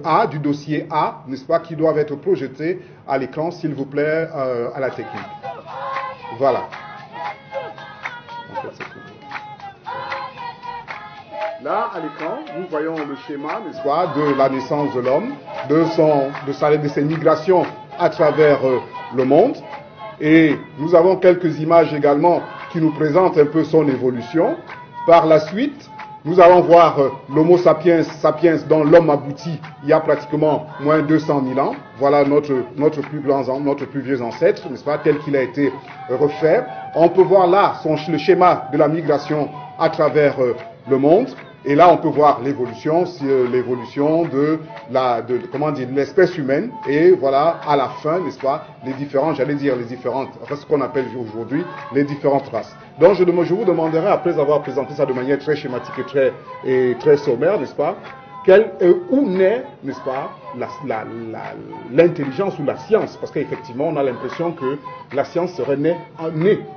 A, du dossier A, n'est-ce pas, qui doivent être projetés à l'écran, s'il vous plaît, à la technique. Voilà. Là, à l'écran, nous voyons le schéma, n'est-ce pas, de la naissance de l'homme, de ses migrations à travers le monde. Et nous avons quelques images également qui nous présentent un peu son évolution. Par la suite, nous allons voir l'Homo sapiens sapiens dont l'homme aboutit il y a pratiquement moins de 200 000 ans. Voilà notre plus vieux ancêtre, n'est-ce pas, tel qu'il a été refait. On peut voir là le schéma de la migration à travers le monde. Et là, on peut voir l'évolution de l'espèce humaine. Et voilà, à la fin, n'est-ce pas, ce qu'on appelle aujourd'hui les différentes races. Donc, je vous demanderai, après avoir présenté ça de manière très schématique et très sommaire, n'est-ce pas, où naît, n'est-ce pas, l'intelligence ou la science? Parce qu'effectivement, on a l'impression que la science serait née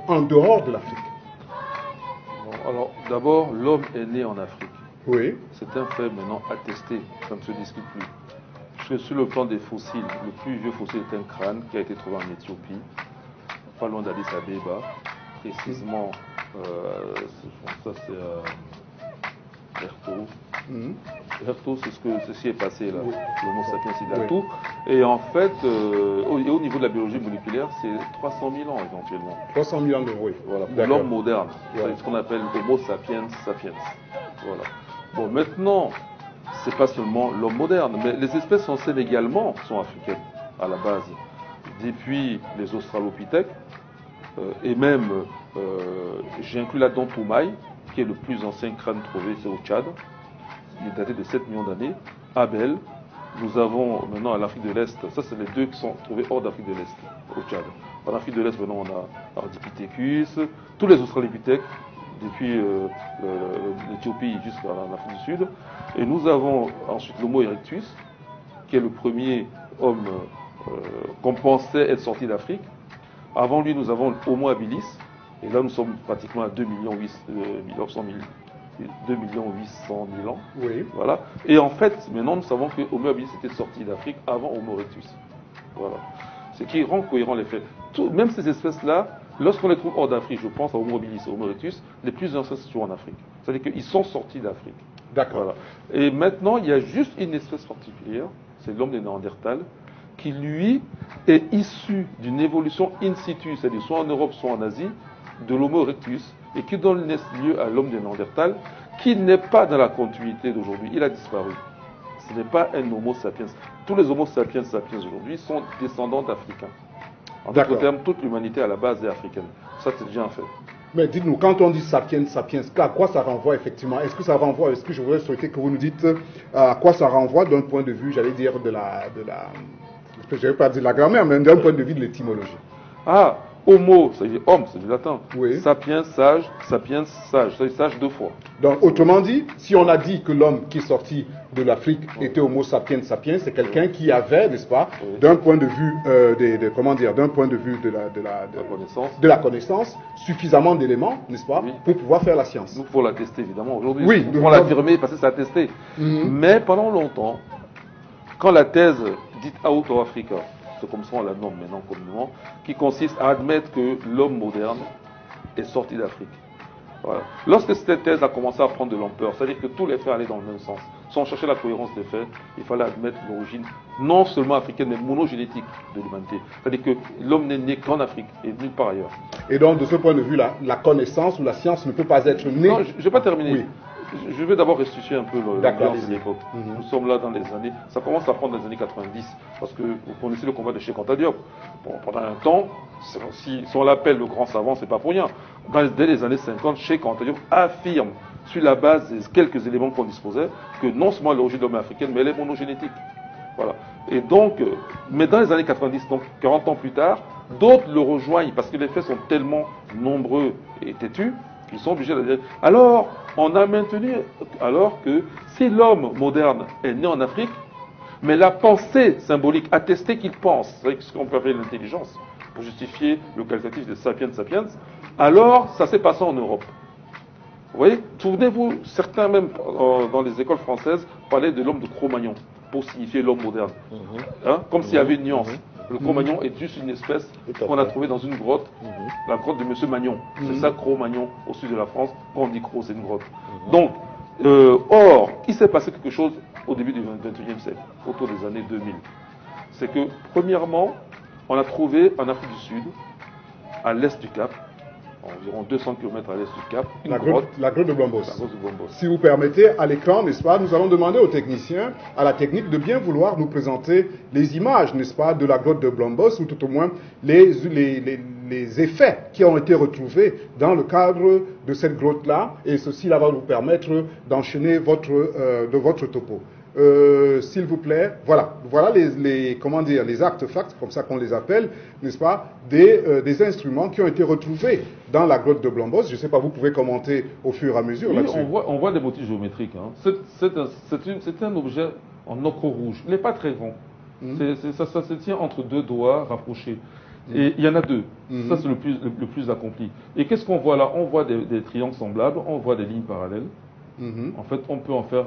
en dehors de l'Afrique. Alors, d'abord, l'homme est né en Afrique. Oui. C'est un fait maintenant attesté, ça ne se discute plus. Parce que sur le plan des fossiles, le plus vieux fossile est un crâne qui a été trouvé en Éthiopie, pas loin d'Addis Abeba, précisément, ça c'est Herto. Herto, c'est ce qui est passé là, l'Homo sapiens Siddhartha. Et en fait, au niveau de la biologie moléculaire, c'est 300 000 ans éventuellement. 300 000 ans de oui. Voilà, pour l'homme moderne, c'est ce qu'on appelle Homo sapiens sapiens. Voilà. Bon, maintenant, c'est pas seulement l'homme moderne, mais les espèces anciennes également sont africaines à la base. Depuis les australopithèques, et même, j'inclus là-dedans Toumaï, qui est le plus ancien crâne trouvé, c'est au Tchad. Il est daté de 7 millions d'années. Abel, nous avons maintenant à l'Afrique de l'Est, ça c'est les deux qui sont trouvés hors d'Afrique de l'Est, au Tchad. En Afrique de l'Est, maintenant on a Ardipithecus, tous les australopithèques, depuis l'Éthiopie jusqu'à l'Afrique du Sud. Et nous avons ensuite l'Homo erectus, qui est le premier homme qu'on pensait être sorti d'Afrique. Avant lui, nous avons l'Homo habilis, et là nous sommes pratiquement à 2 800 000 ans. Oui. Voilà. Et en fait, maintenant nous savons que Homo habilis était sorti d'Afrique avant Homo erectus. Voilà. Ce qui rend cohérent les faits. Même ces espèces-là, lorsqu'on les trouve hors d'Afrique, je pense à Homo habilis et Homo erectus, les plus anciens se trouvent en Afrique. C'est-à-dire qu'ils sont sortis d'Afrique. D'accord. Voilà. Et maintenant, il y a juste une espèce particulière, c'est l'homme des Néandertals, qui lui est issu d'une évolution in situ, c'est-à-dire soit en Europe, soit en Asie, de l'Homo erectus, et qui donne lieu à l'homme des Néandertals, qui n'est pas dans la continuité d'aujourd'hui. Il a disparu. Ce n'est pas un Homo sapiens. Tous les Homo sapiens sapiens aujourd'hui sont descendants d'Africains. En d'autres termes, toute l'humanité à la base est africaine. Ça, c'est déjà un fait. Mais dites-nous, quand on dit sapiens, sapiens, à quoi ça renvoie effectivement? Est-ce que ça renvoie, est-ce que je voudrais souhaiter que vous nous dites à quoi ça renvoie d'un point de vue, j'allais dire, je ne vais pas dire de la grammaire, mais d'un point de vue de l'étymologie? Ah, homo, ça veut dire homme, c'est du latin. Oui. Sapiens, sage, sapiens, sage. Ça veut dire sage deux fois. Donc, autrement dit, si on a dit que l'homme qui est sorti de l'Afrique était Homo sapiens sapiens, c'est quelqu'un qui avait, n'est-ce pas, d'un point de vue, d'un point de vue de la connaissance, suffisamment d'éléments, n'est-ce pas, pour pouvoir faire la science. Nous pouvons l'attester, évidemment. Aujourd'hui, oui, nous pouvons l'affirmer parce que c'est attesté. Mais pendant longtemps, quand la thèse dite Out of Africa, c'est comme ça on la nomme maintenant communément, qui consiste à admettre que l'homme moderne est sorti d'Afrique. Voilà. Lorsque cette thèse a commencé à prendre de l'ampleur, c'est-à-dire que tous les faits allaient dans le même sens, sans chercher la cohérence des faits, il fallait admettre l'origine non seulement africaine, mais monogénétique de l'humanité. C'est-à-dire que l'homme n'est né qu'en Afrique et nulle part ailleurs. Et donc, de ce point de vue, la connaissance ou la science ne peut pas être née... Non, je ne vais pas terminer. Oui. Je vais d'abord restituer un peu l'ambiance de l'époque. Nous sommes là dans les années... Ça commence à prendre dans les années 90, parce que vous connaissez le combat de Cheikh Anta Diop. Bon, pendant un temps, si on l'appelle le grand savant, c'est pas pour rien. Dès les années 50, Cheikh Anta Diop affirme, sur la base des quelques éléments qu'on disposait, que non seulement l'origine de l'homme est africaine, mais elle est monogénétique. Voilà. Et donc, mais dans les années 90, donc 40 ans plus tard, d'autres le rejoignent, parce que les faits sont tellement nombreux et têtus, qu'ils sont obligés de dire. Alors, on a maintenu, alors que si l'homme moderne est né en Afrique, mais la pensée symbolique attestait qu'il pense, c'est ce qu'on peut appeler l'intelligence, pour justifier le qualitatif de sapiens sapiens, alors ça s'est passé en Europe. Vous voyez, souvenez-vous, certains même dans les écoles françaises parlaient de l'homme de Cro-Magnon. pour signifier l'homme moderne. Hein? Comme s'il y avait une nuance. Le Cro-Magnon est juste une espèce qu'on a trouvée dans une grotte, la grotte de Monsieur Magnon. C'est ça, Cro-Magnon, au sud de la France. Quand on dit Cro, c'est une grotte. Donc, or, il s'est passé quelque chose au début du XXIe siècle, autour des années 2000. C'est que, premièrement, on a trouvé en Afrique du Sud, à l'est du Cap, environ 200 km à l'est du Cap, la grotte de Blombos. La grotte de Blombos. Si vous permettez, à l'écran, n'est-ce pas, nous allons demander aux techniciens, à la technique, de bien vouloir nous présenter les images, n'est-ce pas, de la grotte de Blombos, ou tout au moins les effets qui ont été retrouvés dans le cadre de cette grotte-là, et ceci là va vous permettre d'enchaîner de votre topo. S'il vous plaît, voilà comment dire, les artefacts, comme ça qu'on les appelle, n'est-ce pas, des instruments qui ont été retrouvés dans la grotte de Blombos. Je ne sais pas, vous pouvez commenter au fur et à mesure là-dessus. On voit des motifs géométriques. Hein. C'est un objet en ocre rouge. Il n'est pas très grand. Ça se tient entre deux doigts rapprochés. Et il y en a deux. Ça, c'est le plus accompli. Et qu'est-ce qu'on voit là? On voit des triangles semblables, on voit des lignes parallèles. En fait, on peut en faire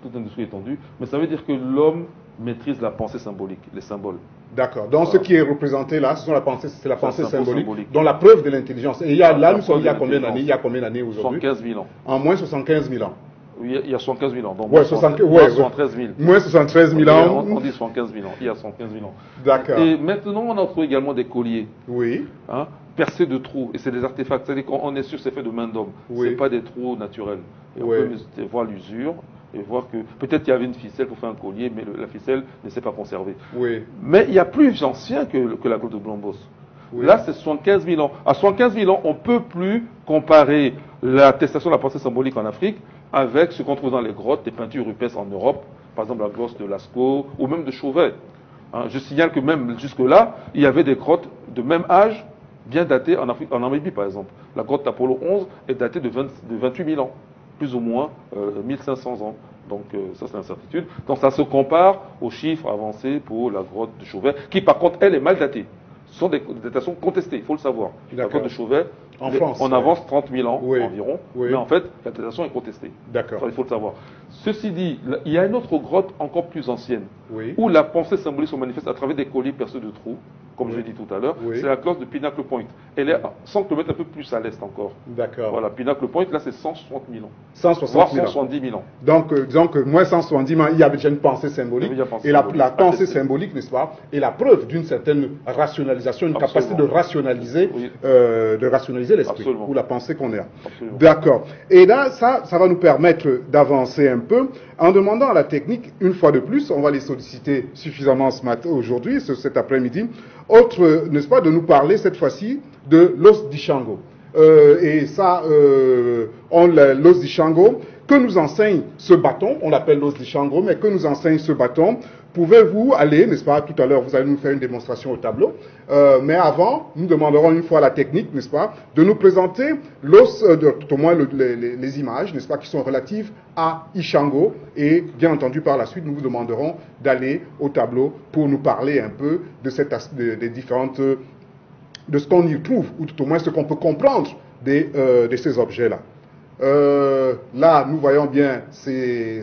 toute industrie étendue, mais ça veut dire que l'homme maîtrise la pensée symbolique, les symboles. D'accord. Donc ce qui est représenté là, c'est la pensée symbolique, dont la preuve de l'intelligence. Et là, nous sommes il y a combien d'années aujourd'hui? 75 000 ans. En moins 75 000 ans. Oui, il y a 75 000 ans. Donc moins 73 000. Moins 73 000 ans. On dit 75 000 ans. Il y a 75 000 ans. D'accord. Et maintenant, on a trouvé également des colliers. Oui. Hein, percés de trous. Et c'est des artefacts. C'est-à-dire qu'on est sûr que c'est fait de main d'homme. Oui. Ce pas des trous naturels. Et on peut voir l'usure et voir que peut-être qu'il y avait une ficelle pour faire un collier, mais la ficelle ne s'est pas conservée. Oui. Mais il y a plus ancien que la grotte de Blombos. Oui. Là, c'est 75 000 ans. À 75 000 ans, on ne peut plus comparer l'attestation de la pensée symbolique en Afrique avec ce qu'on trouve dans les grottes, des peintures rupestres en Europe, par exemple la grotte de Lascaux ou même de Chauvet. Hein, je signale que même jusque-là, il y avait des grottes de même âge, bien datées en Afrique, en Namibie par exemple. La grotte d'Apollo 11 est datée de 28 000 ans, plus ou moins 1500 ans. Donc ça c'est l'incertitude. Donc ça se compare aux chiffres avancés pour la grotte de Chauvet, qui par contre elle est mal datée. Ce sont des datations contestées, il faut le savoir. La grotte de Chauvet, en France, on avance 30 000 ans environ, mais en fait, la datation est contestée. D'accord. Il faut le savoir. Ceci dit, il y a une autre grotte encore plus ancienne, où la pensée symbolique se manifeste à travers des colliers percés de trous, comme je l'ai dit tout à l'heure. C'est la grotte de Pinnacle Point. Elle est 100 km un peu plus à l'est encore. D'accord. Voilà, Pinnacle Point, là c'est 160 000 ans. 170 000 ans. Donc, disons que moins 170 000 ans, il y avait déjà une pensée symbolique. Et la pensée symbolique, n'est-ce pas, est la preuve d'une certaine rationalisation, une capacité de rationaliser l'esprit, ou la pensée qu'on a. D'accord. Et là, ça va nous permettre d'avancer un peu en demandant à la technique, une fois de plus, on va les solliciter suffisamment ce matin, aujourd'hui, cet après-midi, n'est-ce pas, de nous parler cette fois-ci de l'os d'Ishango. Et ça, l'os d'Ishango, que nous enseigne ce bâton, on l'appelle l'os d'Ishango, mais que nous enseigne ce bâton, pouvez-vous aller, n'est-ce pas, tout à l'heure, vous allez nous faire une démonstration au tableau, mais avant, nous demanderons une fois à la technique, n'est-ce pas, de nous présenter l'os, tout au moins les images, n'est-ce pas, qui sont relatives à Ishango, et bien entendu, par la suite, nous vous demanderons d'aller au tableau pour nous parler un peu de des différentes, de ce qu'on y trouve, ou tout au moins ce qu'on peut comprendre de ces objets-là. Là, nous voyons bien ces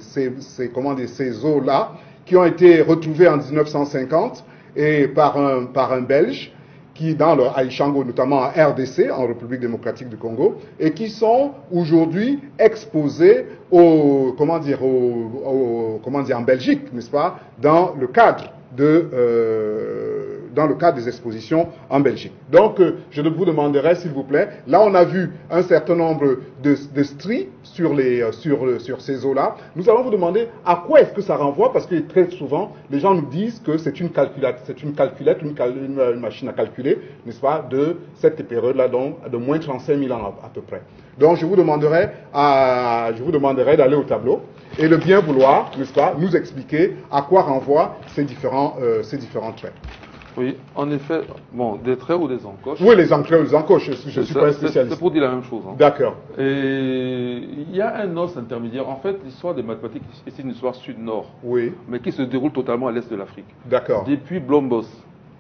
os-là, qui ont été retrouvés en 1950 et par un Belge qui à Ishango, notamment en RDC, en République démocratique du Congo, et qui sont aujourd'hui exposés en Belgique, n'est-ce pas, dans le cadre des expositions en Belgique. Donc, je vous demanderai, s'il vous plaît, là on a vu un certain nombre de stries sur ces os-là. Nous allons vous demander à quoi est-ce que ça renvoie, parce que très souvent, les gens nous disent que c'est une calculette, une machine à calculer, n'est-ce pas, de cette période-là, donc de moins 35 000 ans à peu près. Donc, je vous demanderai d'aller au tableau et de bien vouloir, n'est-ce pas, nous expliquer à quoi renvoient ces différents traits. Oui, en effet, bon, des traits ou des encoches. Oui, les encoches, je ne suis pas un spécialiste. C'est pour dire la même chose. Hein. D'accord. Et il y a un os intermédiaire. En fait, l'histoire des mathématiques, c'est une histoire sud-nord. Oui. Mais qui se déroule totalement à l'est de l'Afrique. D'accord. Depuis Blombos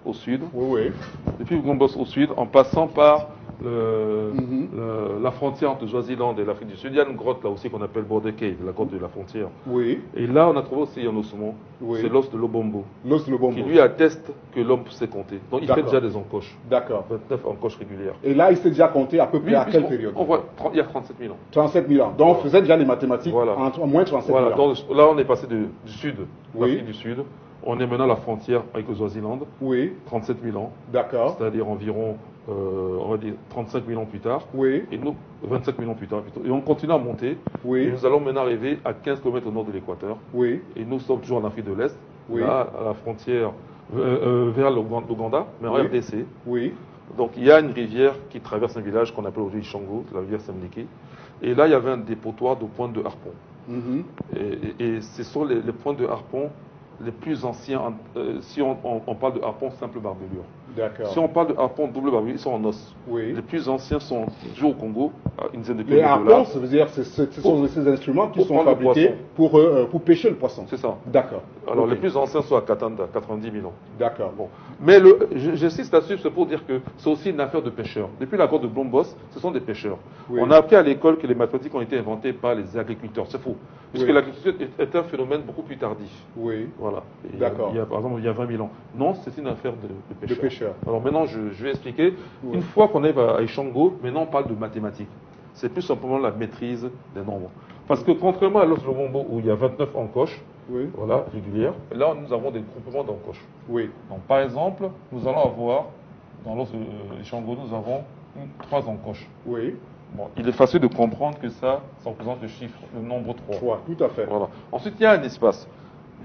au sud. Oui, oui. Depuis Blombos au sud, en passant par la frontière entre Swaziland et l'Afrique du Sud, il y a une grotte là aussi qu'on appelle Border Cave, la grotte de la frontière. Oui. Et là, on a trouvé aussi un ossement, Oui. c'est l'os de l'Obombo, L'os de l'Obombo. qui lui atteste que l'homme sait compter. Donc il fait déjà des encoches. D'accord. 29 encoches régulières. Et là, il s'est déjà compté à peu près à quelle période? On voit, il y a 37 000 ans. 37 000 ans. Donc, on faisait déjà les mathématiques Voilà. en moins de 37 000 Voilà. ans. Donc, là, on est passé du sud, Oui. l'Afrique du Sud. On est maintenant à la frontière avec le Swaziland, Oui. 37 000 ans. D'accord. C'est-à-dire environ, on va dire, 35 000 ans plus tard. Oui. Et nous, 27 000 ans plus tard. Plutôt. Et on continue à monter. Oui. Et nous allons maintenant arriver à 15 km au nord de l'équateur. Oui. Et nous sommes toujours en Afrique de l'Est, Oui. là, à la frontière vers l'Ouganda, mais en Oui. RDC. Oui. Donc il y a une rivière qui traverse un village qu'on appelle aujourd'hui Shango, la rivière Semniki. Et là, il y avait un dépotoir de pointes de harpon. Mhm. Et ce sont les points de harpon les plus anciens, si on parle de harpon simple barbelure. D'accord. Si on parle de harpon double barbelure, ils sont en os. Oui. Les plus anciens sont toujours au Congo, à une dizaine de Les kilomètres de harpons, là. ça veut dire que ce sont ces instruments qui pour sont prendre le fabriqués pour pêcher le poisson. C'est ça. D'accord. Alors Ok. les plus anciens sont à Katanda, 90 000 ans. D'accord. Bon. Mais j'insiste là-dessus, c'est pour dire que c'est aussi une affaire de pêcheurs. Depuis la grotte de Blombos, ce sont des pêcheurs. Oui. On a appris à l'école que les mathématiques ont été inventées par les agriculteurs. C'est faux. Puisque Oui. l'agriculture est un phénomène beaucoup plus tardif. Oui. Voilà. Et D'accord. Par exemple, il y a 20 000 ans. Non, c'est une affaire de De pêcheurs. pêcheurs. Alors maintenant, je vais expliquer. Oui. Une fois qu'on arrive à Ishango, maintenant on parle de mathématiques. C'est plus simplement la maîtrise des nombres. Parce que contrairement à l'os de Lombo où il y a 29 encoches, Oui. voilà, régulières, et là nous avons des groupements d'encoches. Oui. Donc, par exemple, nous allons avoir, dans l'os Ishango, nous avons 3 encoches. Oui. Bon, il est facile de comprendre que ça représente le chiffre, le nombre 3. 3. Tout à fait. Voilà. Ensuite, il y a un espace.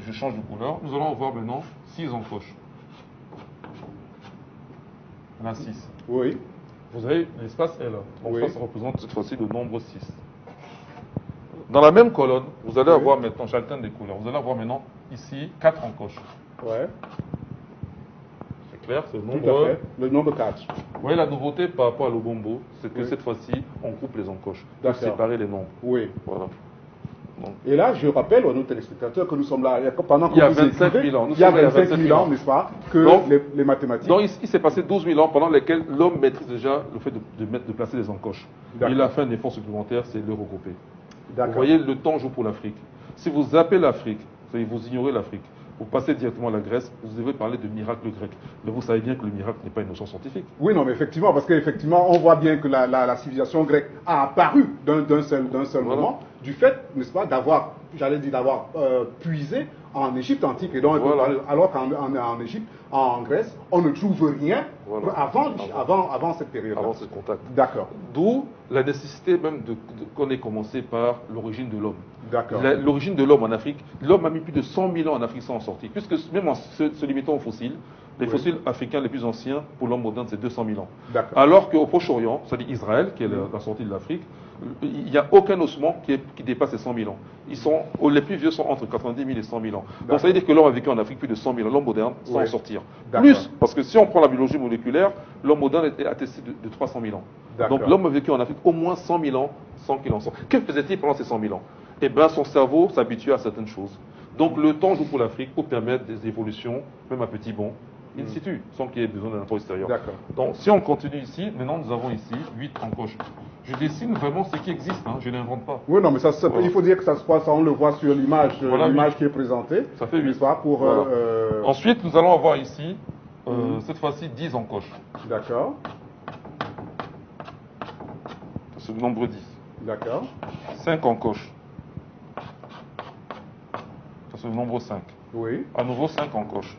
Je change de couleur. Nous allons avoir maintenant 6 encoches. Là, 6. Oui. Vous avez l'espace est là. Donc Oui. ça représente cette fois-ci le nombre 6. Dans la même colonne, vous allez Oui. avoir maintenant, j'alterne des couleurs, vous allez avoir maintenant ici 4 encoches. Ouais. C'est clair, c'est le Tout nombre. à fait. Le nombre 4. Vous voyez la nouveauté par rapport à l'Obombo, c'est que Oui. cette fois-ci, on coupe les encoches pour D'accord. séparer les nombres. Oui. Voilà. Donc, Et là, je rappelle à nos téléspectateurs que nous sommes là pendant que Il y a vous 25 écrivez, 000 ans. Nous il y a sommes là il y a 25 000 ans, 000 n'est-ce pas, que Donc- les mathématiques. donc il s'est passé 12 000 ans pendant lesquels l'homme maîtrise déjà le fait de placer des encoches. D'accord. Il a fait un effort supplémentaire, c'est le regrouper. Vous D'accord. voyez, le temps joue pour l'Afrique. Si vous zappez l'Afrique, c'est-à-dire vous ignorez l'Afrique, vous passez directement à la Grèce, vous devez parler de miracle grec. Mais vous savez bien que le miracle n'est pas une notion scientifique. Oui, non, mais effectivement, parce qu'effectivement, on voit bien que la civilisation grecque a apparu d'un seul Voilà. moment, du fait, n'est-ce pas, d'avoir, d'avoir puisé en Égypte antique. Et donc, Voilà. alors qu'en Égypte, en Grèce, on ne trouve rien Voilà. avant cette période-là. Avant ce contact. D'accord, D'où la nécessité même qu'on ait commencé par l'origine de l'homme. d'accord. L'origine de l'homme en Afrique, l'homme a mis plus de 100 000 ans en Afrique sans en sortir. Puisque même en se limitant aux fossiles, les Oui. fossiles africains les plus anciens pour l'homme moderne, c'est 200 000 ans. D'accord. Alors qu'au Proche-Orient, c'est-à-dire Israël, qui est la sortie de l'Afrique, il n'y a aucun ossement qui dépasse les 100 000 ans. Les plus vieux sont entre 90 000 et 100 000 ans. D'accord. Donc ça veut dire que l'homme a vécu en Afrique plus de 100 000 ans, l'homme moderne, sans Oui. en sortir. D'accord. Plus, parce que si on prend la biologie moléculaire, l'homme moderne est attesté de 300 000 ans. D'accord. Donc l'homme a vécu en Afrique au moins 100 000 ans sans qu'il en sorte. Que faisait-il pendant ces 100 000 ans? Eh bien, son cerveau s'habituait à certaines choses. Donc le temps joue pour l'Afrique pour permettre des évolutions, même à petits bonds, in situ, sans qu'il y ait besoin d'un apport extérieur. D'accord. Donc si on continue ici, maintenant nous avons ici 8 encoches. Je dessine vraiment ce qui existe, hein, je n'invente pas. Oui, non, mais ça, Voilà. il faut dire que ça se passe, on le voit sur l'image Voilà, l'image qui est présentée. Ça fait 8. N'est-ce pas, pour, Voilà. Ensuite, nous allons avoir ici, cette fois-ci, 10 encoches. D'accord, C'est le nombre 10. d'accord, 5 encoches. Ça, c'est le nombre 5. oui, À nouveau, 5 encoches.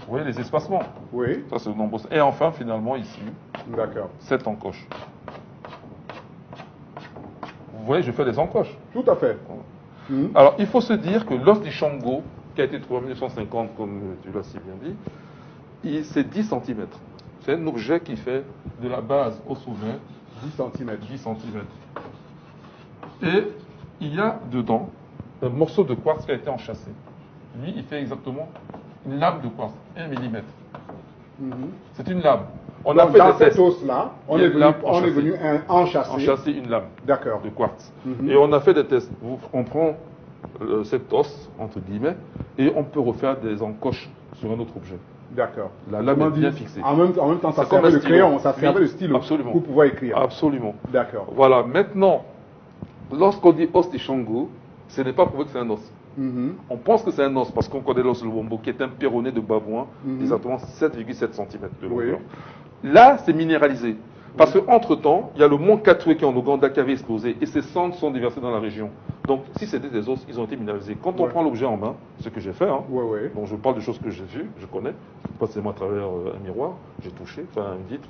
Vous voyez les espacements? oui, Ça, c'est le nombre 5. Et enfin, finalement, ici, d'accord. 7 encoches. Vous voyez, je fais des encoches. Tout à fait. Mhm. Alors, il faut se dire que l'os du Shango, qui a été trouvé en 1950, comme tu l'as si bien dit, c'est 10 cm. C'est un objet qui fait de la base au sommet 10 cm. 10 cm. Et il y a dedans un morceau de quartz qui a été enchâssé. Lui, il fait exactement une lame de quartz, 1 mm. C'est une lame. On a Donc, fait dans des cet tests. os-là, on Il y a est une lame venu enchasser. Enchâsser une lame D'accord. de quartz. Mhm. Et on a fait des tests. On prend cet os, entre guillemets, et on peut refaire des encoches sur un autre objet. D'accord. La lame est bien fixée. En même temps, ça C'est comme servait un le stylo. crayon, ça servait Oui, le stylo absolument. pour pouvoir écrire. Absolument. D'accord. Voilà, maintenant, lorsqu'on dit os Ishangu, ce n'est pas prouvé que c'est un os. On pense que c'est un os parce qu'on connaît l'os Lubombo qui est un péroné de babouin d'exactement 7,7 cm de longueur. Là, c'est minéralisé. Parce qu'entre-temps, il y a le mont Katwe qui est en Ouganda qui avait explosé et ces cendres sont déversées dans la région. Donc, si c'était des os, ils ont été minéralisés. Quand on prend l'objet en main, ce que j'ai fait, donc je parle de choses que j'ai vues, je connais, pas seulement à travers un miroir, j'ai touché, enfin une vitre,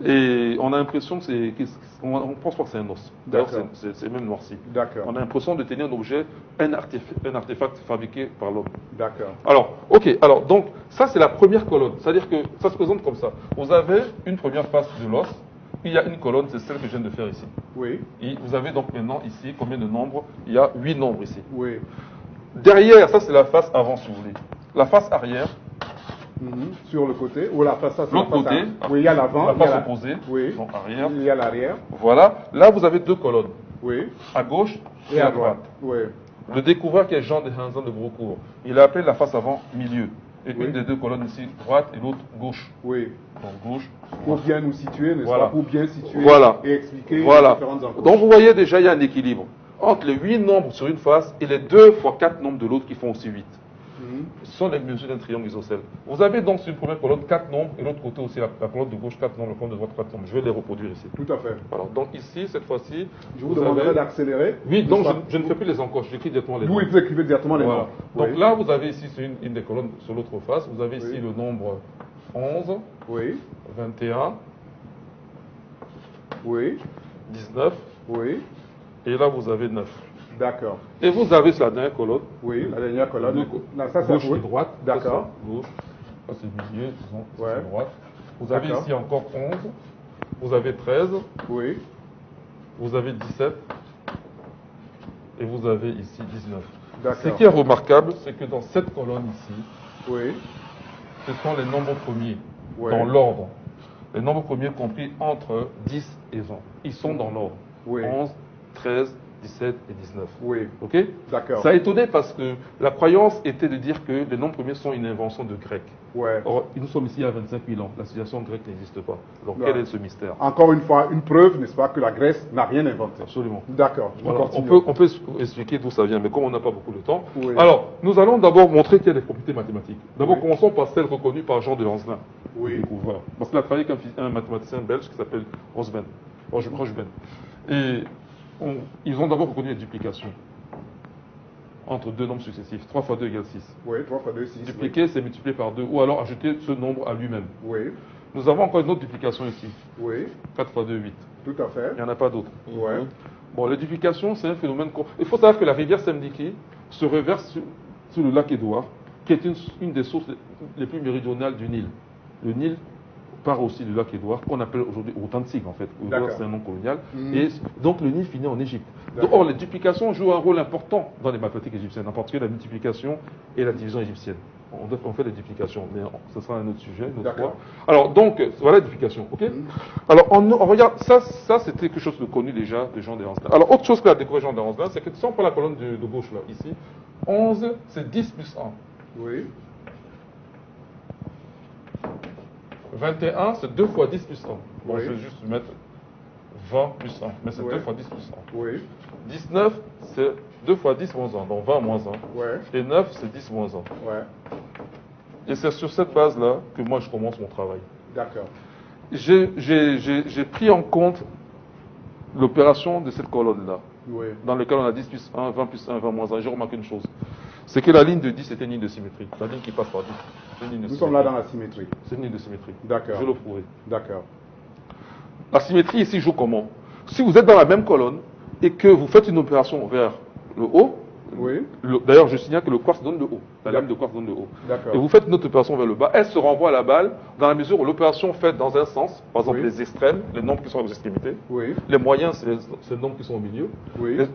et on a l'impression que c'est. On pense pas que c'est un os. D'ailleurs, c'est même noirci. D'accord. On a l'impression de tenir un objet, un artefact fabriqué par l'homme. D'accord. Alors, ok, alors donc, ça c'est la première colonne. C'est-à-dire que ça se présente comme ça. Vous avez une première face de l'os. Il y a une colonne, c'est celle que je viens de faire ici. Oui. Et vous avez donc maintenant ici combien de nombres? Il y a 8 nombres ici. Oui. Derrière, ça c'est la face avant si vous voulez. La face arrière. Sur le côté, ou la face l'autre côté. Oui, il y a l'avant. La face opposée. Oui. Donc arrière. Il y a l'arrière. Voilà. Là, vous avez 2 colonnes. Oui. À gauche Et à droite. Oui. Le découvreur qui est Jean de Hansan de Brocourt, il a appelé la face avant milieu. Et une des 2 colonnes ici, droite, et l'autre gauche. Oui. Donc gauche. Pour bien nous situer, n'est-ce pas? Pour bien situer et expliquer les différentes encoches. Donc vous voyez déjà, il y a un équilibre entre les 8 nombres sur une face et les 2 fois 4 nombres de l'autre qui font aussi 8. Ce sont les mesures d'un triangle isocèle. Vous avez donc sur une première colonne 4 nombres et l'autre côté aussi, la colonne de gauche 4 nombres, la colonne de droite 4 nombres. Je vais les reproduire ici. Tout à fait. Alors, donc ici, cette fois-ci. Je vous demanderai d'accélérer. Oui, donc je ne fais plus les encoches, j'écris directement les nombres. Vous écrivez directement les nombres. Donc là, vous avez ici, c'est une des colonnes sur l'autre face, vous avez ici le nombre 11, 21, 19, et là vous avez 9. D'accord. Et vous avez sur la dernière colonne. Oui, la dernière colonne. Ça, gauche et droite. D'accord. Gauche. Ça, c'est le milieu, disons, c'est droite. Vous avez ici encore 11. Vous avez 13. Oui. Vous avez 17. Et vous avez ici 19. D'accord. Ce qui est remarquable, c'est que dans cette colonne ici, oui, ce sont les nombres premiers, dans l'ordre. Les nombres premiers compris entre 10 et 20. Ils sont dans l'ordre. 11, 13, 17 et 19. Oui. Ok? D'accord. Ça a étonné parce que la croyance était de dire que les nombres premiers sont une invention de Grecs. Or, nous sommes ici à 25 000 ans. La civilisation grecque n'existe pas. Donc, quel est ce mystère? Encore une fois, une preuve, n'est-ce pas, que la Grèce n'a rien inventé. Absolument. D'accord. Voilà. On peut expliquer d'où ça vient, mais comme on n'a pas beaucoup de temps. Alors, nous allons d'abord montrer qu'il y a des propriétés mathématiques. D'abord, commençons par celle reconnue par Jean de Lancelin. Oui. Parce qu'il a travaillé avec un mathématicien belge qui s'appelle Rocheben. Et ils ont d'abord reconnu les duplications entre 2 nombres successifs. 3 fois 2 égale 6. Oui, 3 fois 2, 6. Dupliquer, c'est multiplier par 2, ou alors ajouter ce nombre à lui-même. Oui. Nous avons encore une autre duplication ici. Oui. 4 fois 2, 8. Tout à fait. Il n'y en a pas d'autres. Ouais. Bon, les duplications, c'est un phénomène... Il faut savoir que la rivière Semdiki se reverse sur le lac Édouard, qui est une des sources les plus méridionales du Nil. Le Nil part aussi du lac Édouard, qu'on appelle aujourd'hui authentique en fait. Édouard, c'est un nom colonial. Et donc le Nil finit en Égypte. Or, les duplications jouent un rôle important dans les mathématiques égyptiennes, en particulier la multiplication et la division égyptienne. On fait des duplications, mais ce sera un autre sujet, une autre fois. Alors, donc, voilà la duplication, ok? Alors, on regarde, ça c'était quelque chose de connu déjà de Jean de Lancelin. Alors, autre chose que a découvert Jean de Lancelin, c'est que si on prend la colonne de gauche, là, ici, 11, c'est 10 plus 1. Oui. 21, c'est 2 fois 10 plus 1. Bon, je vais juste mettre 20 plus 1, mais c'est 2 fois 10 plus 1. Oui. 19, c'est 2 fois 10 moins 1, donc 20 moins 1. Ouais. Et 9, c'est 10 moins 1. Ouais. Et c'est sur cette base-là que moi je commence mon travail. D'accord. J'ai pris en compte l'opération de cette colonne-là, dans laquelle on a 10 plus 1, 20 plus 1, 20 moins 1. J'ai remarqué une chose. C'est que la ligne de 10 est une ligne de symétrie. La ligne qui passe par 10. Nous sommes là dans la symétrie. C'est une ligne de symétrie. D'accord. Je le prouverai. D'accord. La symétrie ici joue comment? Si vous êtes dans la même colonne et que vous faites une opération vers le haut, d'ailleurs je signale que le quartz donne le haut, la lame de quartz donne le haut, et vous faites une autre opération vers le bas, elle se renvoie à la balle dans la mesure où l'opération faite dans un sens, par exemple les extrêmes, les nombres qui sont aux extrémités, les moyens c'est les nombres qui sont au milieu,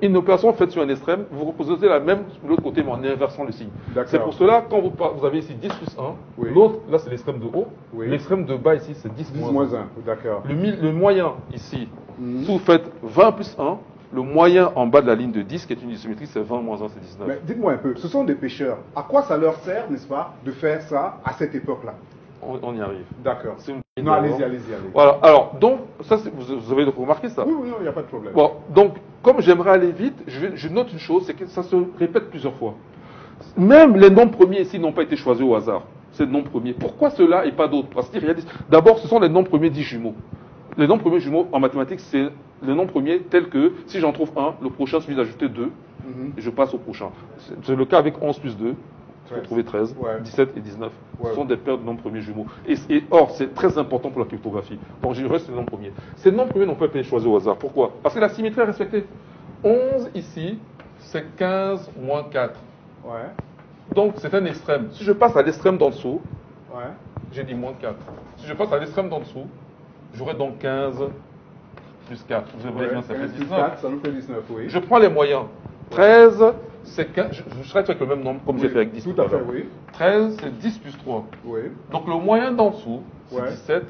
une opération faite sur un extrême, vous reposez la même de l'autre côté mais en inversant le signe. C'est pour cela quand vous avez ici 10 plus 1, l'autre là c'est l'extrême de haut, l'extrême de bas ici c'est 10 moins 1. D'accord. Le moyen ici, si vous faites 20 plus 1, Le moyen en bas de la ligne de 10, qui est une isométrie, c'est 20 moins 1, c'est 19. Mais dites-moi un peu, ce sont des pêcheurs. À quoi ça leur sert, n'est-ce pas, de faire ça à cette époque-là? On y arrive. D'accord. Non, allez-y. Voilà, alors, donc, ça, vous avez remarqué ça? Oui, il n'y a pas de problème. Bon, donc, comme j'aimerais aller vite, je note une chose, c'est que ça se répète plusieurs fois. Même les nombres premiers ici n'ont pas été choisis au hasard. C'est le nombre premier. Pourquoi cela et pas d'autres? Parce qu'il y a d'abord, ce sont les nombres premiers dits jumeaux. Les nombres premiers jumeaux en mathématiques, c'est les nombres premiers tels que si j'en trouve un, le prochain suffit d'ajouter 2, et je passe au prochain. C'est le cas avec 11 plus 2, je vais trouver 13, 17 et 19. Ce sont des paires de nombres premiers jumeaux. Or, c'est très important pour la cryptographie. Donc, je reste les nombres premiers. Ces nombres premiers n'ont pas été choisis au hasard. Pourquoi? Parce que la symétrie est respectée. 11 ici, c'est 15 moins 4. Donc, c'est un extrême. Si je passe à l'extrême d'en dessous, j'ai dit moins 4. Si je passe à l'extrême d'en dessous, j'aurai donc 15 plus 4. Vous voyez bien, ça fait 19. 4, ça nous fait 19, oui. Je prends les moyens. 13, c'est 15. Je serai avec le même nombre, comme j'ai fait avec 10. Tout à fait, oui. 13, c'est 10 plus 3. Oui. Donc, le moyen d'en dessous, c'est 17.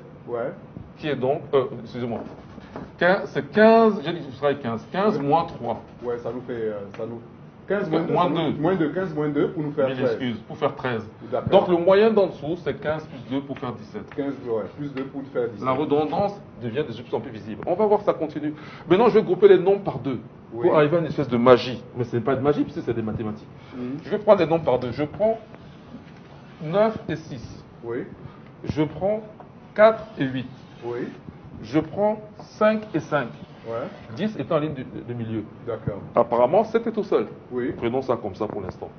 Qui est donc, excusez-moi. C'est 15, j'ai dit que je serai avec 15. 15 moins 3. Ouais, ça nous fait. 15 moins 2. Moins 2, 15 moins 2 pour nous faire 13. Excuse, pour faire 13. Donc le moyen d'en dessous, c'est 15 plus 2 pour faire 17. 15 plus 2 pour faire 17. La redondance devient de plus en plus visible. On va voir ça continue. Maintenant, je vais grouper les nombres par 2 pour arriver à une espèce de magie. Mais ce n'est pas de magie, puisque c'est des mathématiques. Je vais prendre les nombres par 2. Je prends 9 et 6. Oui. Je prends 4 et 8. Oui. Je prends 5 et 5. 10 est en ligne de milieu. D'accord. Apparemment, 7 est tout seul. Oui. Prenons ça comme ça pour l'instant.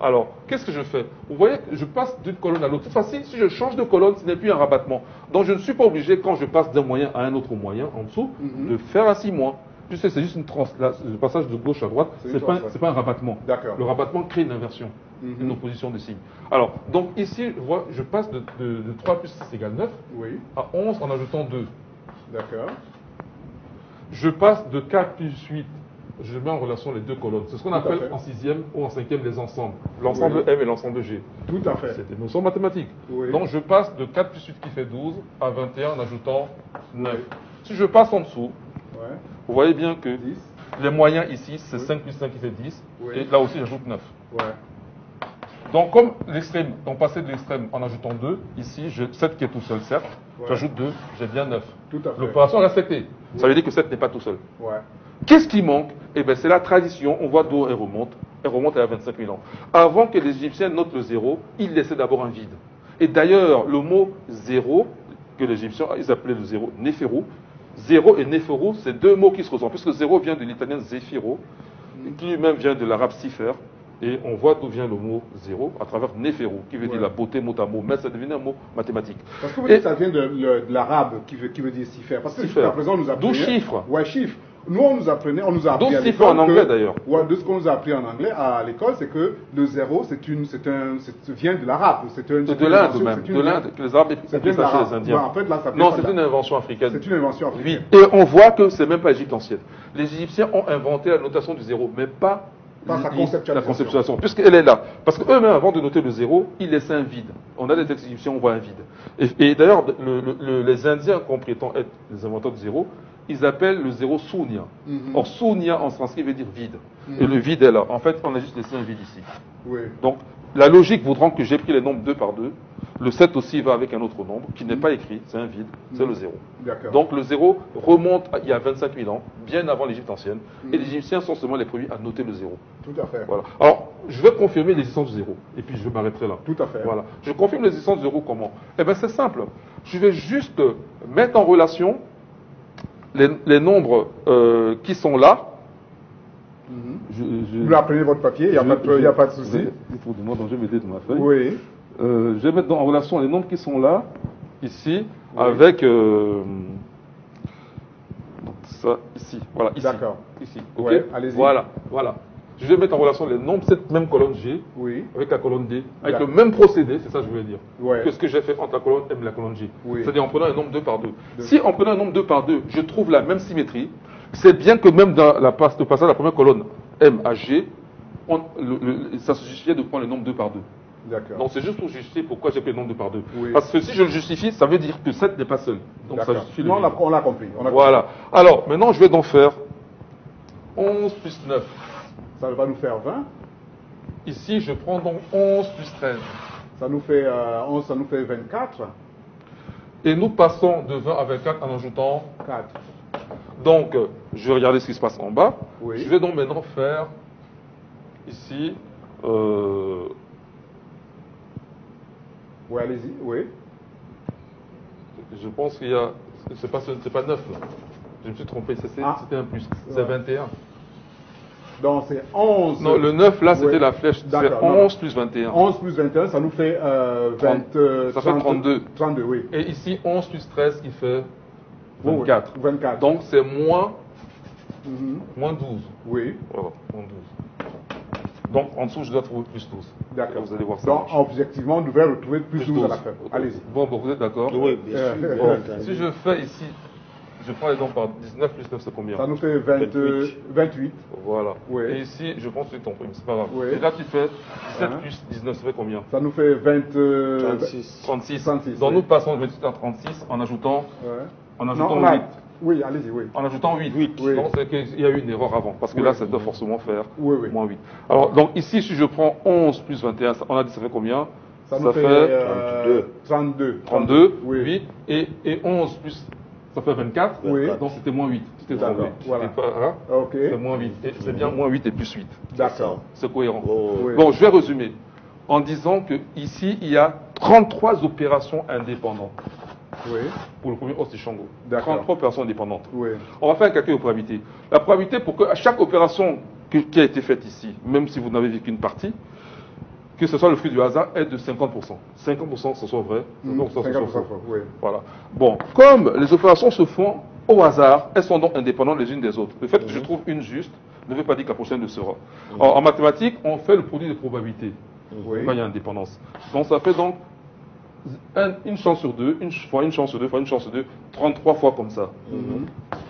Alors, qu'est-ce que je fais? Vous voyez que je passe d'une colonne à l'autre. Cette fois-ci, si je change de colonne, ce n'est plus un rabattement. Donc, je ne suis pas obligé, quand je passe d'un moyen à un autre moyen en dessous, de faire un 6 moins. Puisque c'est juste le passage de gauche à droite, c'est pas un rabattement. D'accord. Le rabattement crée une inversion, une opposition de signes. Alors, donc ici, je passe de 3 plus 6 égale 9 à 11 en ajoutant 2. D'accord. Je passe de 4 plus 8, je mets en relation les deux colonnes. C'est ce qu'on appelle en sixième ou en cinquième les ensembles. L'ensemble M et l'ensemble G. Tout à fait. C'est des notions mathématiques. Donc je passe de 4 plus 8 qui fait 12 à 21 en ajoutant 9. Si je passe en dessous, vous voyez bien que les moyens ici, c'est 5 plus 5 qui fait 10. Et là aussi, j'ajoute 9. Donc comme l'extrême, on passait de l'extrême en ajoutant 2, ici, 7 qui est tout seul, certes, j'ajoute 2, j'ai bien 9. L'opération est respectée. Ça veut dire que 7 n'est pas tout seul. Qu'est-ce qui manque? Eh bien, c'est la tradition. On voit d'où elle remonte. Elle remonte à 25 000 ans. Avant que les Égyptiens notent le 0, ils laissaient d'abord un vide. Et d'ailleurs, le mot 0, que les Égyptiens, ils appelaient le 0 Néphérou. 0 et Néphérou, c'est deux mots qui se ressemblent. Puisque 0 vient de l'italien Zéphiro, qui lui-même vient de l'arabe Sifer. Et on voit d'où vient le mot 0 à travers Néphérou, qui veut dire la beauté mot à mot, mais ça devient un mot mathématique. Parce que vous dites que ça vient de l'arabe qui veut dire Sifer. Parce que jusqu'à présent, on nous apprenait. D'où chiffre. Ouais, chiffre. Nous, on nous a appris à l'école en anglais d'ailleurs. De ce qu'on nous a appris en anglais à l'école, c'est que le 0, vient de l'arabe. C'est de l'Inde même. De l'Inde, que les Arabes appellent ça chez les Indiens. En fait, là, non, c'est une invention africaine. C'est une invention africaine. Oui. Et on voit que c'est même pas Égypte ancienne. Les Égyptiens ont inventé la notation du 0, mais pas sa conceptualisation. La conceptualisation, puisqu'elle est là. Parce qu'eux-mêmes, avant de noter le 0, ils laissaient un vide. On a des textes égyptiens, on voit un vide. Et d'ailleurs, les Indiens, comme prétendent être les inventeurs du 0, ils appellent le 0 Sunya. Or, Sunya en sanskrit veut dire vide. Et le vide est là. En fait, on a juste laissé un vide ici. Donc, la logique voudra que j'ai pris les nombres 2 par 2. Le 7 aussi va avec un autre nombre qui n'est pas écrit, c'est un vide, c'est le 0. Donc le 0 remonte il y a 25 000 ans, bien avant l'Égypte ancienne, et les Égyptiens sont seulement les premiers à noter le 0. Tout à fait. Voilà. Alors, je vais confirmer l'existence du 0, et puis je vais m'arrêter là. Tout à fait. Voilà. Je confirme l'existence du 0 comment? Eh bien c'est simple, je vais juste mettre en relation les nombres qui sont là. Vous apprenez votre papier, il n'y a pas de souci. Il faut de moi, donc je vais m'aider de ma feuille. Oui. Je vais mettre en relation les nombres qui sont là, ici, avec ça, ici. Voilà, ici. D'accord. Ici. Ok. Ouais, allez-y. Voilà. Je vais mettre en relation les nombres, cette même colonne G, avec la colonne D, avec le même procédé, c'est ça que je voulais dire, que ce que j'ai fait entre la colonne M et la colonne G. C'est-à-dire en prenant un nombre 2 par 2. Si en prenant un nombre 2 par 2, je trouve la même symétrie, c'est bien que même dans le passage de la première colonne M à G, ça se justifiait de prendre le nombre 2 par 2. Donc c'est juste pour justifier pourquoi j'ai pris le nombre 2 par 2. Parce que si je le justifie, ça veut dire que 7 n'est pas seul. Donc ça justifie on l'a compris. Voilà. Alors maintenant je vais donc faire 11 plus 9. Ça va nous faire 20. Ici, je prends donc 11 plus 13. Ça nous fait 11, ça nous fait 24. Et nous passons de 20 à 24 en ajoutant 4. Donc, je vais regarder ce qui se passe en bas. Oui. Je vais donc maintenant faire ici. Oui, allez-y. Oui. Je pense qu'il y a. C'est pas 9 là. Je me suis trompé. C'était un plus. C'est Ouais. 21. Donc c'est 11. Non, le 9 là, c'était Oui. la flèche. C'est 11 plus 21. 11 plus 21, ça nous fait 30, ça fait 32. 32, oui. Et ici, 11 plus 13 qui fait 24. Oui, 24. Donc c'est moins, Mhm. moins 12. Oui. Voilà, moins 12. Donc en dessous, je dois trouver plus 12. D'accord. Et vous allez voir ça. Donc objectivement, on devrait retrouver plus 12 à la fin. Ok. Allez-y. Bon, vous êtes d'accord? Oui, bien sûr. Bon, si je fais ici, je prends les dents par 19 plus 9, c'est combien? Ça nous fait 28. Voilà. Oui. Et ici, je pense que c'est ton prime, c'est pas grave. Oui. Et là, tu fais 17 Hein? plus 19, ça fait combien? Ça nous fait 36. 36. 36, Donc oui. nous passons de 28 à 36 en ajoutant, Ouais. en Non, ajoutant on a- 8. Oui, allez-y, oui. En ajoutant 8. Oui. Donc c'est qu'il y a eu une erreur avant, parce que Oui. là, ça doit forcément faire Oui, oui. moins 8. Alors, donc ici, si je prends 11 plus 21, on a dit ça fait combien? Ça nous fait 32. 32, Oui. 8, et 11 plus, ça fait 24. Oui. Donc c'était moins 8. C'était D'accord, trompé. voilà. C'était pas, hein? Ok. C'est moins 8. Et c'est bien moins 8 et plus 8. D'accord. C'est cohérent. Oh. Oui. Bon, je vais résumer en disant que ici, il y a 33 opérations indépendantes Oui. pour le premier os Shango. D'accord. 33 opérations indépendantes. Oui. On va faire un calcul de probabilité. La probabilité pour que à chaque opération qui a été faite ici, même si vous n'avez vu qu'une partie, que ce soit le fruit du hasard, est de 50%. 50% ce soit vrai, 50% ce soit faux. Oui. Voilà. Bon, comme les opérations se font au hasard, elles sont donc indépendantes les unes des autres. Le fait que je trouve une juste ne veut pas dire que la prochaine le sera. En mathématiques, on fait le produit de probabilité Oui. quand il y a indépendance. Donc ça fait donc une chance sur deux, une chance sur deux, fois une chance sur deux, 33 fois comme ça.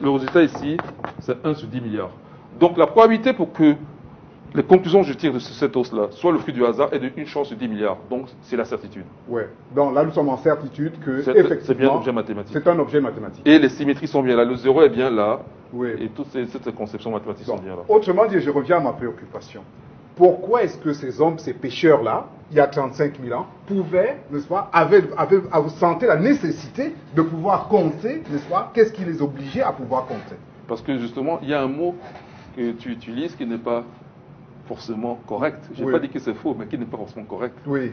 Le résultat ici, c'est 1 sur 10 milliards. Donc la probabilité pour que les conclusions que je tire de cette hausse-là soient le fruit du hasard est de 1 chance sur 10 milliards. Donc c'est la certitude. Oui. Donc là, nous sommes en certitude que, C'est bien un effectivement, objet mathématique. c'est un objet mathématique. Et les symétries sont bien là. Le zéro est bien là. Oui. Et toutes ces conceptions mathématiques sont Donc, bien là. autrement dit, je reviens à ma préoccupation. Pourquoi est-ce que ces hommes, ces pêcheurs-là, il y a 35 000 ans, pouvaient, n'est-ce pas, vous sentez la nécessité de pouvoir compter, n'est-ce pas? Qu'est-ce qui les obligeait à pouvoir compter? Parce que justement, il y a un mot que tu utilises qui n'est pas forcément correct. Je n'ai Oui. pas dit que c'est faux, mais qui n'est pas forcément correct. Oui.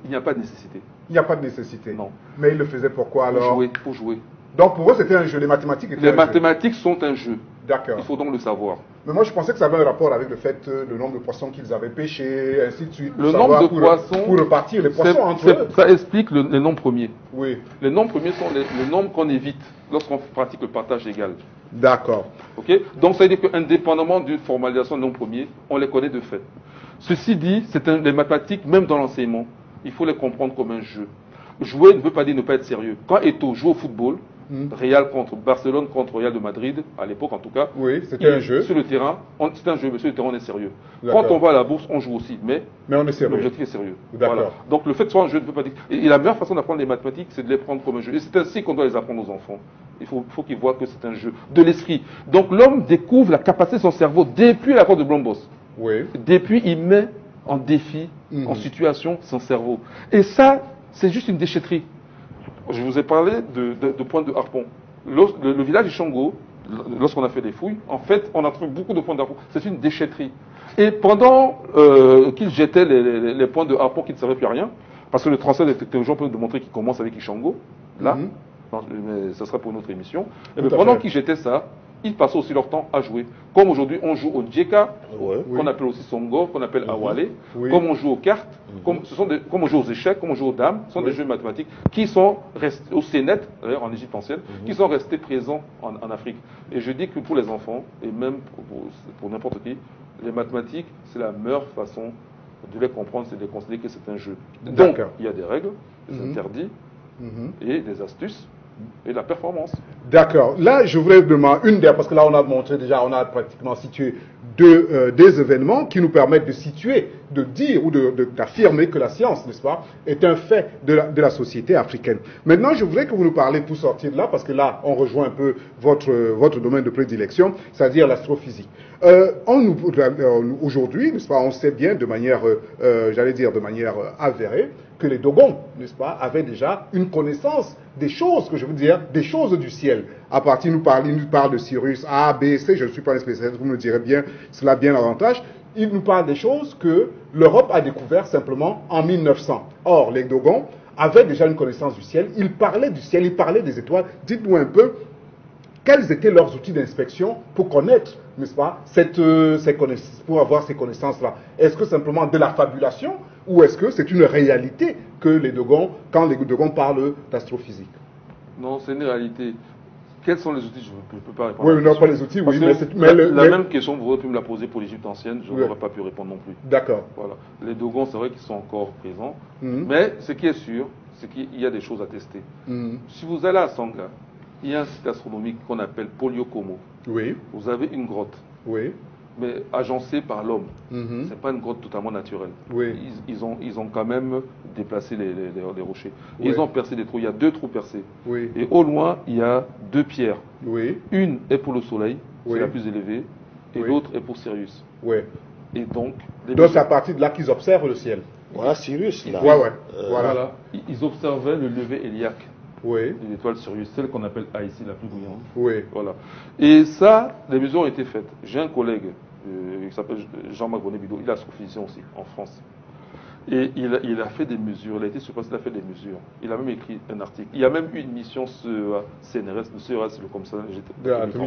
Il n'y a pas de nécessité. Il n'y a pas de nécessité. Non. Mais ils le faisaient pourquoi alors? Pour jouer. Donc pour eux, c'était un jeu. Les mathématiques étaient Les un jeu. mathématiques sont un jeu. D'accord. Il faut donc le savoir. Mais moi, je pensais que ça avait un rapport avec le fait, le nombre de poissons qu'ils avaient pêchés, ainsi de suite. Le pour nombre savoir de pour, poissons, pour repartir les poissons entre eux. ça explique les nombres premiers. Oui. Les nombres premiers sont les nombres qu'on évite lorsqu'on pratique le partage égal. D'accord. Ok? Donc ça veut dire qu'indépendamment d'une formalisation de nombres premiers, on les connaît de fait. Ceci dit, les mathématiques, même dans l'enseignement, il faut les comprendre comme un jeu. Jouer ne veut pas dire ne pas être sérieux. Quand Eto'o joue au football, Real contre Barcelone contre Real de Madrid, à l'époque en tout cas, Oui, c'était un jeu. Sur le terrain, c'est un jeu, mais sur le terrain, on est sérieux. D'accord. Quand on va à la bourse, on joue aussi, mais Mais on est sérieux. l'objectif est sérieux. D'accord. Voilà. Donc le fait que ce soit un jeu ne veut pas dire. Et la meilleure façon d'apprendre les mathématiques, c'est de les prendre comme un jeu. Et c'est ainsi qu'on doit les apprendre aux enfants. Il faut qu'ils voient que c'est un jeu de l'esprit. Donc l'homme découvre la capacité de son cerveau depuis la cour de Blombos. Oui. Depuis, il met en défi, en situation, son cerveau. Et ça, c'est juste une déchetterie. Je vous ai parlé de points de harpon. Le village du Shango, lorsqu'on a fait des fouilles, en fait, on a trouvé beaucoup de points de harpon. C'est une déchetterie. Et pendant qu'ils jetaient les points de harpon qui ne servaient plus à rien, parce que le transfert de technologie peut nous montrer qu'il commence avec Ishango, là, non, mais ça sera pour une autre émission. Et mais pendant qu'ils jetaient ça, ils passaient aussi leur temps à jouer. Comme aujourd'hui, on joue au Djeka, qu'on appelle aussi Songo, qu'on appelle Awale, comme on joue aux cartes, comme on joue aux échecs, comme on joue aux dames, ce sont des jeux mathématiques qui sont restés au Sénet, en Égypte ancienne, qui sont restés présents en Afrique. Et je dis que pour les enfants, et même pour n'importe qui, les mathématiques, c'est la meilleure façon de les comprendre, c'est de considérer que c'est un jeu. Donc, il y a des règles, des interdits et des astuces. Et la performance. D'accord. Là, je voudrais demander parce que là, on a montré déjà, on a pratiquement situé des événements qui nous permettent de situer de dire ou d'affirmer que la science, n'est-ce pas, est un fait de la société africaine. Maintenant, je voudrais que vous nous parlez, pour sortir de là, parce que là, on rejoint un peu votre domaine de prédilection, c'est-à-dire l'astrophysique. Aujourd'hui, n'est-ce pas, on sait bien de manière, j'allais dire de manière avérée, que les Dogons, n'est-ce pas, avaient déjà une connaissance des choses, que je veux dire, des choses du ciel. À partir, ils nous parlent de Sirius A, B, C, je ne suis pas un spécialiste, vous me direz bien cela bien davantage. Ils nous parlent des choses que l'Europe a découvert simplement en 1900. Or, les Dogons avaient déjà une connaissance du ciel, ils parlaient du ciel, ils parlaient des étoiles. Dites-nous un peu, quels étaient leurs outils d'inspection pour connaître, n'est-ce pas, pour avoir ces connaissances-là? Est-ce que simplement de la fabulation ou est-ce que c'est une réalité que les Dogons, quand les Dogons parlent d'astrophysique? Non, c'est une réalité. Quels sont les outils? Je ne peux pas répondre. Oui, non, pas les outils, oui. Mais la même question, vous auriez pu me la poser pour l'Égypte ancienne, je n'aurais pas pu répondre non plus. D'accord. Voilà. Les Dogons, c'est vrai qu'ils sont encore présents, mais ce qui est sûr, c'est qu'il y a des choses à tester. Si vous allez à Sanga, il y a un site astronomique qu'on appelle Poliokomo. Oui. Vous avez une grotte. Oui. Mais agencée par l'homme. Ce n'est pas une grotte totalement naturelle. Oui. Ils ont quand même déplacé les rochers. Oui. Ils ont percé des trous. Il y a 2 trous percés. Oui. Et au loin, il y a 2 pierres. Oui. Une est pour le Soleil, Oui. c'est la plus élevée, et Oui. l'autre est pour Sirius. Oui. Et donc, c'est à partir de là qu'ils observent le ciel. Voilà Sirius, là. Ouais. Voilà. Ils observaient le lever héliaque. Oui. De l'étoile Sirius, celle qu'on appelle A ici, la plus brillante. Oui. Voilà. Et ça, les mesures ont été faites. J'ai un collègue, il s'appelle Jean-Marc Bonnet-Bidot, il est astrophysicien aussi, en France. Et il a fait des mesures, il a été sur place, il a fait des mesures. Il a même écrit un article. Il y a même eu une mission sur CNRS, le CNRS, c'est le commissariat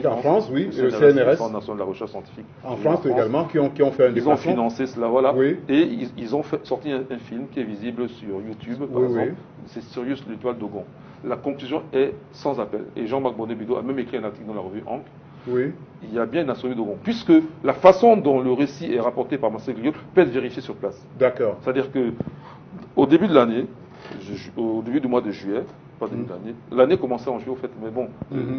en France, oui, le CNRS. le Centre national de la recherche scientifique. En France également, qui ont fait un déplacement. Ils ont financé cela, voilà. Oui. Et ils ont sorti un film qui est visible sur YouTube, par exemple. C'est Sirius, l'étoile Dogon. La conclusion est sans appel. Et Jean-Marc Bonnet-Bidot a même écrit un article dans la revue Ankh. Oui. Il y a bien une astronomie Dogon. Puisque la façon dont le récit est rapporté par Marcel Griot peut être vérifié sur place. D'accord. C'est-à-dire que au début de l'année, au début du mois de juillet, pas début de l'année commençait en juillet au fait, mais bon,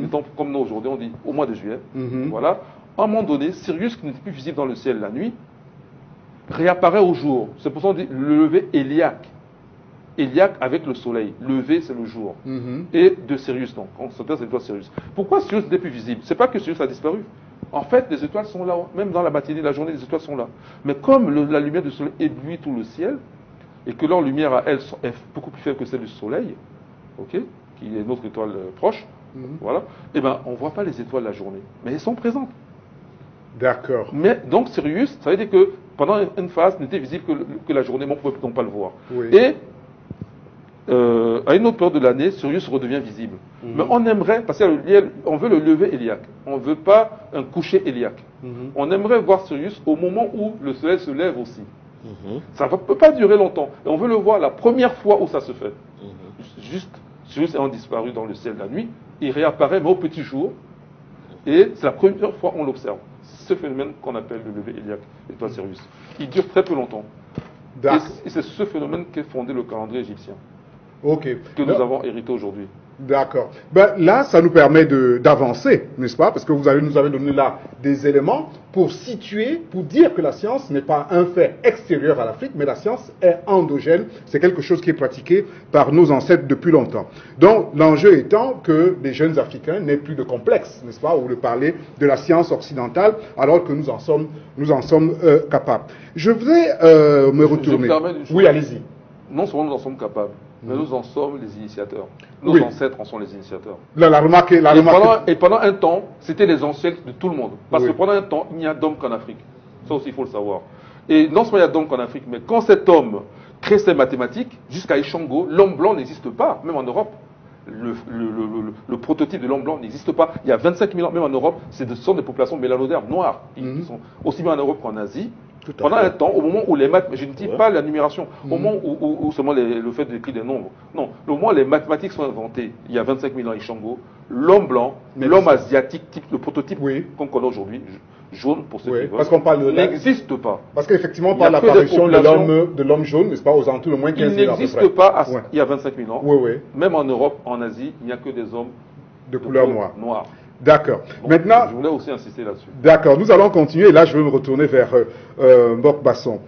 étant comme nous aujourd'hui, on dit au mois de juillet, voilà, à un moment donné, Sirius, qui n'était plus visible dans le ciel la nuit, réapparaît au jour. C'est pour ça qu'on dit le lever héliaque. Héliaque avec le soleil. Levé, c'est le jour. Et de Sirius, donc. On s'intéresse à l'étoile Sirius. Pourquoi Sirius n'est plus visible? C'est pas que Sirius a disparu. En fait, les étoiles sont là. Même dans la matinée, la journée, les étoiles sont là. Mais comme la lumière du soleil éblouit tout le ciel, et que leur lumière à elle est beaucoup plus faible que celle du soleil, ok, qui est notre étoile proche, voilà, et ben on ne voit pas les étoiles la journée. Mais elles sont présentes. D'accord. Mais donc Sirius, ça veut dire que pendant une phase, n'était visible que la journée, mais on ne pouvait pas le voir. Oui. Et à une autre période de l'année, Sirius redevient visible. Mais on aimerait, parce qu'on veut le lever héliaque, on ne veut pas un coucher héliaque. On aimerait voir Sirius au moment où le soleil se lève aussi. Ça ne peut pas durer longtemps. Et on veut le voir la première fois où ça se fait. Juste, Sirius ayant disparu dans le ciel la nuit, il réapparaît, mais au petit jour, et c'est la première fois qu'on l'observe. Ce phénomène qu'on appelle le lever héliaque, l'étoile Sirius. Il dure très peu longtemps. Et c'est ce phénomène qui a fondé le calendrier égyptien. Que nous avons hérité aujourd'hui. D'accord. Ben, là, ça nous permet d'avancer, n'est-ce pas? Parce que nous avez donné là des éléments pour situer, pour dire que la science n'est pas un fait extérieur à l'Afrique, mais la science est endogène. C'est quelque chose qui est pratiqué par nos ancêtres depuis longtemps. Donc, l'enjeu étant que les jeunes Africains n'aient plus de complexe, n'est-ce pas? Ou de parler de la science occidentale, alors que nous en sommes capables. Je voudrais me retourner. Oui, allez-y. Non seulement nous en sommes capables, mais nous en sommes les initiateurs. Nos ancêtres en sont les initiateurs. La remarque. Et pendant un temps, c'était les ancêtres de tout le monde. Parce que pendant un temps, il n'y a d'homme qu'en Afrique. Ça aussi, il faut le savoir. Et non seulement il y a d'homme qu'en Afrique, mais quand cet homme crée ses mathématiques, jusqu'à Ishango, l'homme blanc n'existe pas, même en Europe. Le prototype de l'homme blanc n'existe pas. Il y a 25 000 ans, même en Europe, ce sont des populations mélanodermes, noires, qui sont aussi bien en Europe qu'en Asie. Pendant un temps, au moment où les mathématiques, je ne dis pas la numération, au moment où seulement le fait d'écrire des nombres, non, au moment où les mathématiques sont inventées, il y a 25 000 ans, Ishango, l'homme blanc, l'homme asiatique, le prototype qu'on connaît aujourd'hui, jaune pour ceux qui veulent, parce qu'on parle n'existe pas. Parce qu'effectivement, on parle de l'apparition de l'homme jaune, n'est-ce pas, aux alentours de moins 15 000 ans. Il n'existe pas il y a 25 000 ans. Oui. Même en Europe, en Asie, il n'y a que des hommes de couleur noire. D'accord. Donc, Maintenant, je voulais aussi insister là-dessus. d'accord, nous allons continuer. Là, je vais me retourner vers Mbok Basson.